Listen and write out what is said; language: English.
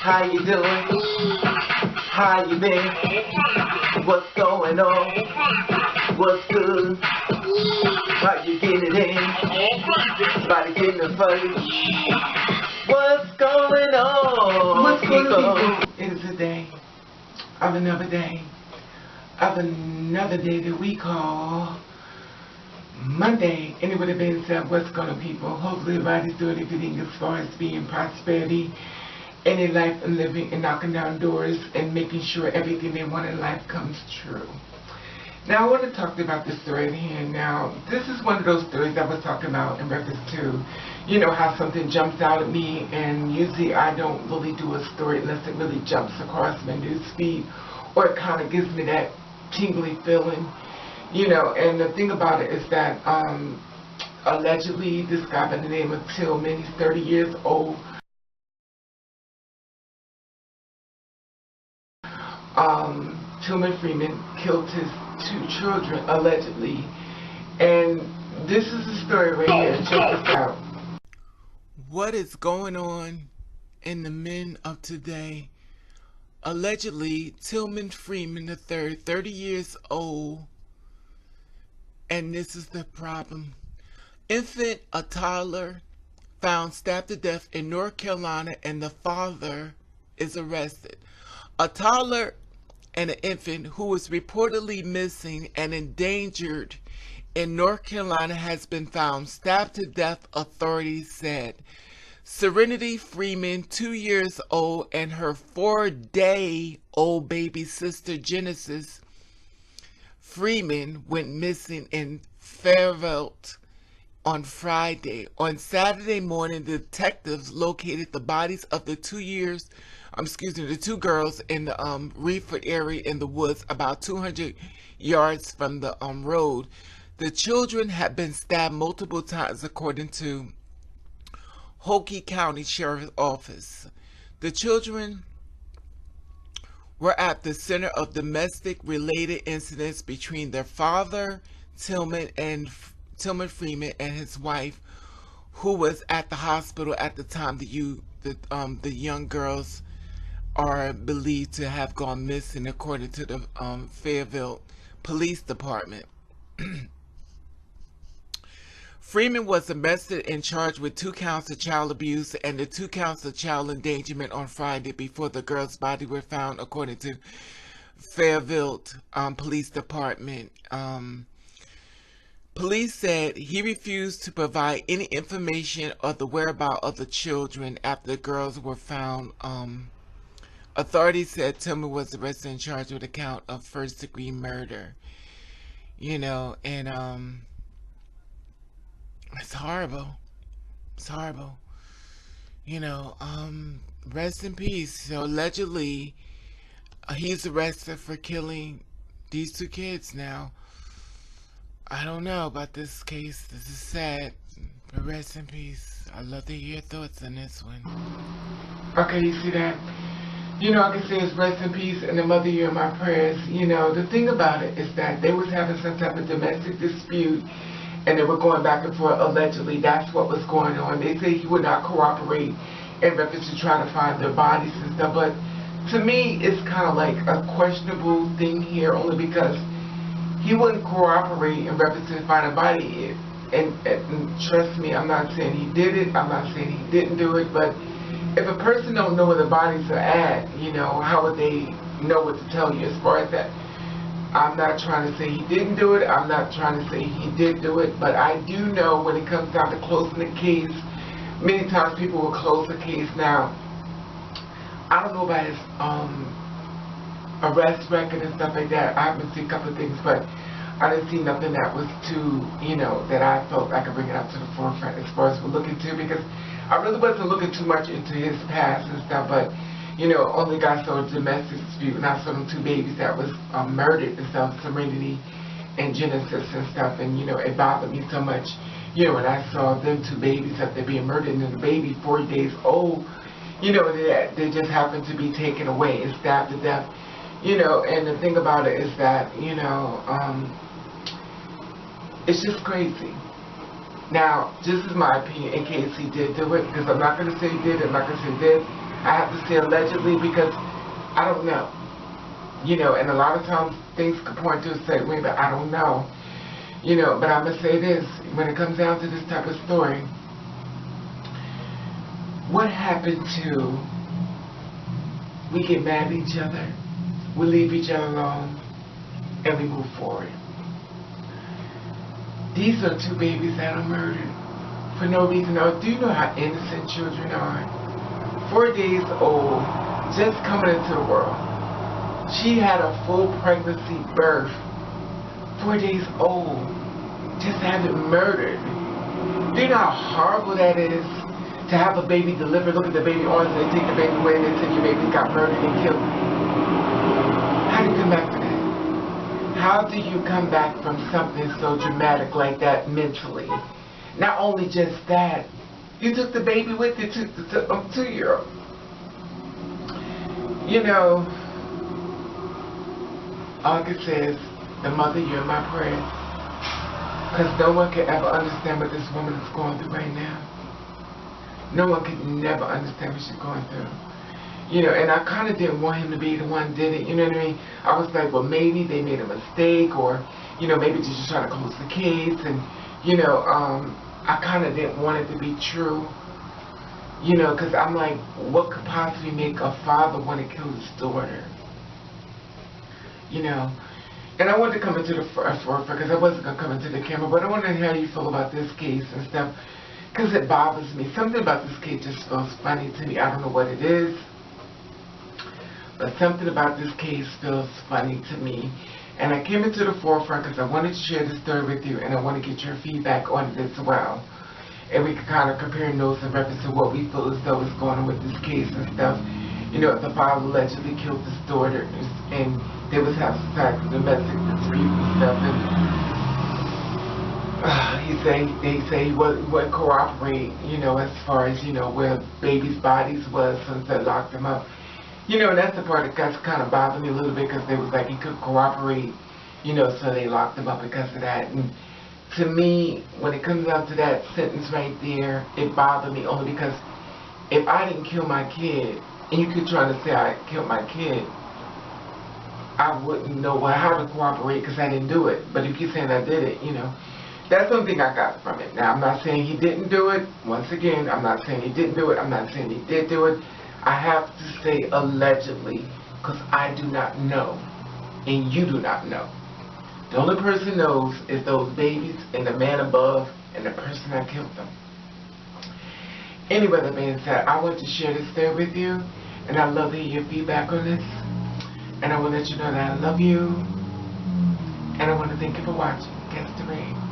How you doing? How you been? What's going on? What's good? How you getting it in? Body getting the fudge. What's going on? What's going on? It is a day of another day that we call Monday. And it would have been said, what's going on, people? Hopefully everybody's doing everything as far as being prosperity in their life and living and knocking down doors and making sure everything they want in life comes true. Now I want to talk about this story at hand. Now this is one of those stories I was talking about in reference to, you know, how something jumps out at me, and usually I don't really do a story unless it really jumps across my news feed or it kind of gives me that tingly feeling, you know. And the thing about it is that allegedly this guy by the name of Tillman, he's 30 years old, Tillman Freeman killed his 2 children, allegedly. And this is the story right here. Check this out. What is going on in the men of today? Allegedly, Tillman Freeman III, 30 years old. And this is the problem. Infant, a toddler, found stabbed to death in North Carolina, and the father is arrested. A toddler and an infant who was reportedly missing and endangered in North Carolina has been found stabbed to death, authorities said. Serenity Freeman, 2 years old, and her 4-day-old baby sister Genesis Freeman went missing in Fayetteville on Friday. On Saturday morning, detectives located the bodies of the 2 girls in the Raeford area in the woods about 200 yards from the road. The children had been stabbed multiple times, according to Hoke County Sheriff's Office. The children were at the center of domestic-related incidents between their father, Tillman Freeman, and his wife, who was at the hospital at the time the young girls are believed to have gone missing, according to the Fayetteville Police Department. Freeman was arrested and charged with 2 counts of child abuse and the 2 counts of child endangerment on Friday before the girl's body were found, according to Fayetteville Police Department. Police said he refused to provide any information of the whereabouts of the children after the girls were found. Authorities said Tillman was arrested and charged with a count of first-degree murder. You know, and it's horrible. It's horrible. You know, rest in peace. So allegedly, he's arrested for killing these 2 kids now. I don't know about this case. This is sad, but rest in peace. I'd love to hear your thoughts on this one. Okay, you see that? You know, I can say it's rest in peace and the mother, you're in my prayers. You know, the thing about it is that they was having some type of domestic dispute and they were going back and forth. Allegedly, that's what was going on. They say he would not cooperate in reference to trying to find their bodies and stuff. But to me, it's kind of like a questionable thing here, only because he wouldn't cooperate in reference to finding a body. And trust me, I'm not saying he did it. I'm not saying he didn't do it. But if a person don't know where the bodies are at, you know, how would they know what to tell you as far as that? I'm not trying to say he didn't do it. I'm not trying to say he did do it. But I do know when it comes down to closing the case, many times people will close the case. Now, I don't know about his arrest record and stuff like that. I haven't seen a couple of things, but I didn't see nothing that was too, you know, that I felt I could bring it up to the forefront as far as we're looking to, because I really wasn't looking too much into his past and stuff, but, you know, only got saw a domestic dispute, and I saw them 2 babies that was murdered and stuff, Serenity and Genesis and stuff, and, you know, it bothered me so much, you know, when I saw them 2 babies that they're being murdered, and the baby 40 days old, you know, they just happened to be taken away and stabbed to death, you know. And the thing about it is that, you know, it's just crazy. Now, this is my opinion in case he did do it, because I'm not going to say he did, I'm not going to say he did. I have to say allegedly because I don't know. You know, and a lot of times things could point to a certain way, but I don't know. You know, but I'm going to say this, when it comes down to this type of story, what happened to, we get mad at each other, we leave each other alone, and we move forward. These are two babies that are murdered for no reason. Now, do you know how innocent children are? 4 days old, just coming into the world. She had a full pregnancy birth. 4 days old, just have it murdered. Do you know how horrible that is? To have a baby delivered, look at the baby arms, and they take the baby away, and they say your baby got murdered and killed. How do you come back from that? How do you come back from something so dramatic like that mentally? Not only just that, you took the baby with you, the 2-year-old. You know, all I can say is, the mother, you're in my prayers. Because no one can ever understand what this woman is going through right now. No one can never understand what she's going through. You know, and I kind of didn't want him to be the one that did it, you know what I mean? I was like, well, maybe they made a mistake, or, you know, maybe they're just trying to close the case, and, you know, I kind of didn't want it to be true, you know, because I'm like, what could possibly make a father want to kill his daughter? You know, and I wanted to come into the forefront because I wasn't going to come into the camera, but I wanted to hear how you feel about this case and stuff, because it bothers me. Something about this case just feels funny to me. I don't know what it is. But something about this case feels funny to me. And I came into the forefront because I wanted to share this story with you, and I want to get your feedback on it as well. And we can kind of compare notes and reference to what we feel as though is going on with this case and stuff. You know, if the father allegedly killed his daughter, and they was having some type of domestic dispute and stuff, and they say he wouldn't cooperate, you know, as far as, you know, where babies' bodies was since they locked them up. You know, and that's the part that got kind of bothered me a little bit, because they was like, he couldn't cooperate, you know, so they locked him up because of that. And to me, when it comes down to that sentence right there, it bothered me only because if I didn't kill my kid, and you could try to say I killed my kid, I wouldn't know how to cooperate because I didn't do it. But if you're saying I did it, you know, that's something I got from it. Now, I'm not saying he didn't do it. Once again, I'm not saying he didn't do it. I'm not saying he did do it. I have to say allegedly, because I do not know, and you do not know. The only person knows is those babies and the man above and the person that killed them. Anyway, that being said, I want to share this story with you, and I'd love to hear your feedback on this. And I want to let you know that I love you, and I want to thank you for watching. Guess the Rain.